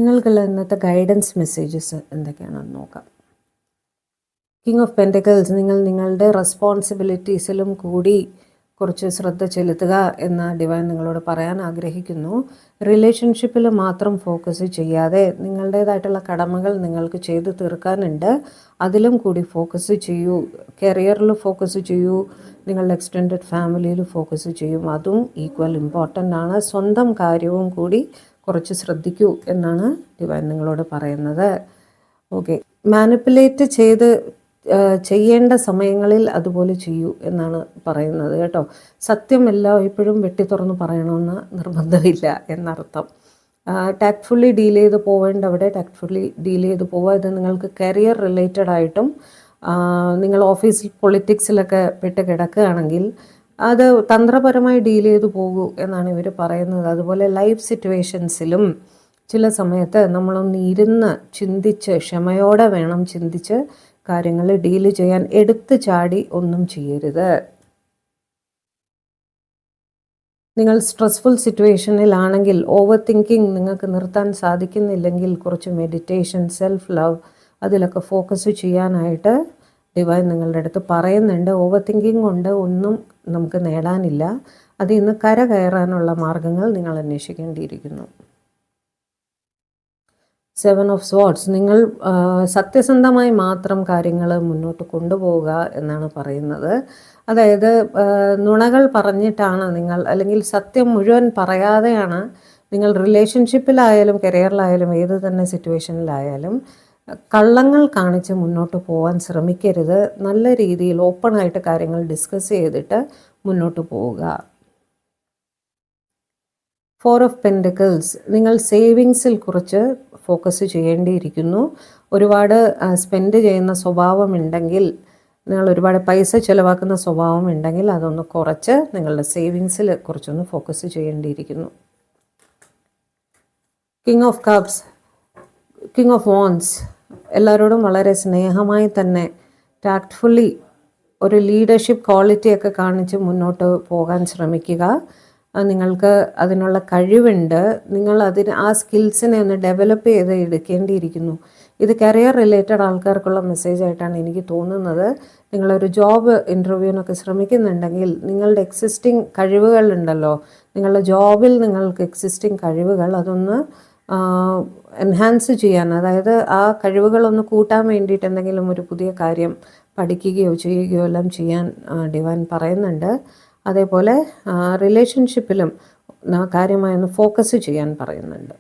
നിങ്ങൾക്കുള്ള ഇന്നത്തെ guidance messages എന്തൊക്കെയാണെന്ന് നോക്കാം. കിങ് ഓഫ് പെൻറ്റക്കിൾസ്, നിങ്ങൾ നിങ്ങളുടെ റെസ്പോൺസിബിലിറ്റീസിലും കൂടി കുറച്ച് ശ്രദ്ധ ചെലുത്തുക എന്ന് ഡിവൈൻ നിങ്ങളോട് പറയാൻ ആഗ്രഹിക്കുന്നു. റിലേഷൻഷിപ്പിൽ മാത്രം ഫോക്കസ് ചെയ്യാതെ നിങ്ങളുടേതായിട്ടുള്ള കടമകൾ നിങ്ങൾക്ക് ചെയ്തു തീർക്കാനുണ്ട്, അതിലും കൂടി ഫോക്കസ് ചെയ്യൂ. കരിയറിൽ ഫോക്കസ് ചെയ്യൂ, നിങ്ങളുടെ എക്സ്റ്റെൻഡഡ് ഫാമിലിയിൽ ഫോക്കസ് ചെയ്യും, അതും ഈക്വൽ ഇമ്പോർട്ടൻ്റ് ആണ്. സ്വന്തം കാര്യവും കൂടി കുറച്ച് ശ്രദ്ധിക്കൂ എന്നാണ് ഡിവൈൻ നിങ്ങളോട് പറയുന്നത്. ഓക്കെ, മാനിപ്പുലേറ്റ് ചെയ്യേണ്ട സമയങ്ങളിൽ അതുപോലെ ചെയ്യൂ എന്നാണ് പറയുന്നത് കേട്ടോ. സത്യമല്ല എപ്പോഴും വെട്ടി തുറന്ന് പറയണമെന്ന് നിർബന്ധമില്ല എന്നർത്ഥം. ടാക്ട്ഫുള്ളി ഡീൽ ചെയ്ത് പോവേണ്ടവിടെ ടാക്ട്ഫുള്ളി ഡീൽ ചെയ്ത് പോവുക. ഇത് നിങ്ങൾക്ക് കരിയർ റിലേറ്റഡ് ആയിട്ടും നിങ്ങൾ ഓഫീസിൽ പൊളിറ്റിക്സിലൊക്കെ പെട്ട് കിടക്കുകയാണെങ്കിൽ അത് തന്ത്രപരമായി ഡീൽ ചെയ്ത് പോകൂ എന്നാണ് ഇവർ പറയുന്നത്. അതുപോലെ ലൈഫ് സിറ്റുവേഷൻസിലും ചില സമയത്ത് നമ്മളൊന്ന് ഇരുന്ന് ചിന്തിച്ച്, ക്ഷമയോടെ വേണം ചിന്തിച്ച് കാര്യങ്ങൾ ഡീൽ ചെയ്യാൻ. എടുത്ത് ചാടി ഒന്നും ചെയ്യരുത്. നിങ്ങൾ സ്ട്രെസ്ഫുൾ സിറ്റുവേഷനിലാണെങ്കിൽ, ഓവർ തിങ്കിങ് നിങ്ങൾക്ക് നിർത്താൻ സാധിക്കുന്നില്ലെങ്കിൽ, കുറച്ച് മെഡിറ്റേഷൻ, സെൽഫ് ലവ്, അതിലൊക്കെ ഫോക്കസ് ചെയ്യാനായിട്ട് ഡിവൈൻ നിങ്ങളുടെ അടുത്ത് പറയുന്നുണ്ട്. ഓവർ തിങ്കിങ് കൊണ്ട് ഒന്നും നമുക്ക് നേടാനില്ല. അതിൽ നിന്ന് കയറാനുള്ള മാർഗങ്ങൾ നിങ്ങൾ അന്വേഷിക്കേണ്ടിയിരിക്കുന്നു. 7 ഓഫ് സ്വാർഡ്സ്, നിങ്ങൾ സത്യസന്ധമായി മാത്രം കാര്യങ്ങൾ മുന്നോട്ട് കൊണ്ടുപോവുക എന്നാണ് പറയുന്നത്. അതായത് നുണകൾ പറഞ്ഞിട്ടാണ് നിങ്ങൾ, അല്ലെങ്കിൽ സത്യം മുഴുവൻ പറയാതെയാണ് നിങ്ങൾ റിലേഷൻഷിപ്പിലായാലും കരിയറിലായാലും ഏത് തന്നെ സിറ്റുവേഷനിലായാലും കള്ളങ്ങൾ കാണിച്ച് മുന്നോട്ട് പോകാൻ ശ്രമിക്കരുത്. നല്ല രീതിയിൽ ഓപ്പണായിട്ട് കാര്യങ്ങൾ ഡിസ്കസ് ചെയ്തിട്ട് മുന്നോട്ട് പോവുക. 4 ഓഫ് പെൻറ്റക്കിൾസ്, നിങ്ങൾ സേവിങ്സിൽ കുറച്ച് ഫോക്കസ് ചെയ്യേണ്ടിയിരിക്കുന്നു. ഒരുപാട് സ്പെൻഡ് ചെയ്യുന്ന സ്വഭാവമുണ്ടെങ്കിൽ, നിങ്ങൾ ഒരുപാട് പൈസ ചിലവാക്കുന്ന സ്വഭാവം ഉണ്ടെങ്കിൽ അതൊന്ന് കുറച്ച് നിങ്ങളുടെ സേവിങ്സിൽ കുറച്ചൊന്ന് ഫോക്കസ് ചെയ്യേണ്ടിയിരിക്കുന്നു. King of cups, king of wands, എല്ലാവരോടും വളരെ സ്നേഹമായി തന്നെ ടാക്ട്ഫുള്ളി ഒരു ലീഡർഷിപ്പ് ക്വാളിറ്റിയൊക്കെ കാണിച്ച് മുന്നോട്ട് പോകാൻ ശ്രമിക്കുക. നിങ്ങൾക്ക് അതിനുള്ള കഴിവുണ്ട്. നിങ്ങൾ ആ സ്കിൽസിനെ ഒന്ന് ഡെവലപ്പ് ചെയ്ത് എടുക്കേണ്ടിയിരിക്കുന്നു. ഇത് കരിയർ റിലേറ്റഡ് ആൾക്കാർക്കുള്ള മെസ്സേജ് ആയിട്ടാണ് എനിക്ക് തോന്നുന്നത്. നിങ്ങളൊരു ജോബ് ഇൻ്റർവ്യൂവിനൊക്കെ ശ്രമിക്കുന്നുണ്ടെങ്കിൽ നിങ്ങളുടെ എക്സിസ്റ്റിംഗ് കഴിവുകളുണ്ടല്ലോ, നിങ്ങളുടെ ജോബിൽ നിങ്ങൾക്ക് എക്സിസ്റ്റിംഗ് കഴിവുകൾ അതൊന്ന് എൻഹാൻസ് ചെയ്യാൻ, അതായത് ആ കഴിവുകളൊന്ന് കൂട്ടാൻ വേണ്ടിയിട്ട് എന്തെങ്കിലും ഒരു പുതിയ കാര്യം പഠിക്കുകയോ ചെയ്യുകയോ എല്ലാം ചെയ്യാൻ ഡിവൈൻ പറയുന്നുണ്ട്. അതേപോലെ റിലേഷൻഷിപ്പിലും കാര്യമായൊന്ന് ഫോക്കസ് ചെയ്യാൻ പറയുന്നുണ്ട്.